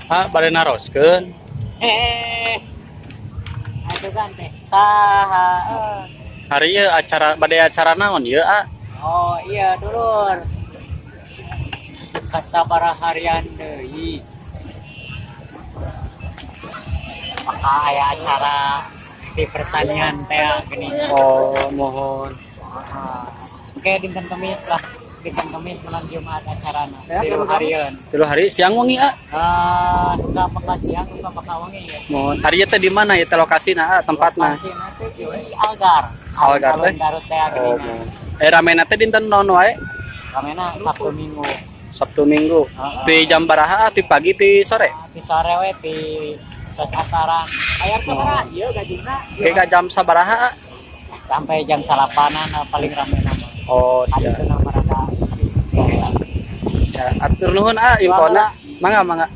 Bade naroskeun. Aduh kan teh. Saha. Hari ieu bade acara naon ieu, Oh iya dulur. Kasabaraha harian deui. Maka aya acara di pertanian teh gini. Oh, mohon. Oke dinten Kamis lah. Dinten Kamis malam Jumat acarana. Tilu harian. Tilu hari siang wengi, Duka peka siang, duka peka wengi ya. Mohon. Hari ieu teh di mana ieu teh lokasina, tempatna? Lokasi nanti di Algar. Algar teh? Garut teh Oh, gini. ramena teh dinten naon wae? Ramena Sabtu Minggu. Sabtu Minggu. Di jam baraha? Ti pagi ti sore? Di sore we di tes asaran. Ayar sabaraha ieu gajina. Ke jam sabaraha? Sampai jam 8-an paling rame nama. Oh, Ada siap. itu nama rada. Ya, atur nuhun infona. Mangga.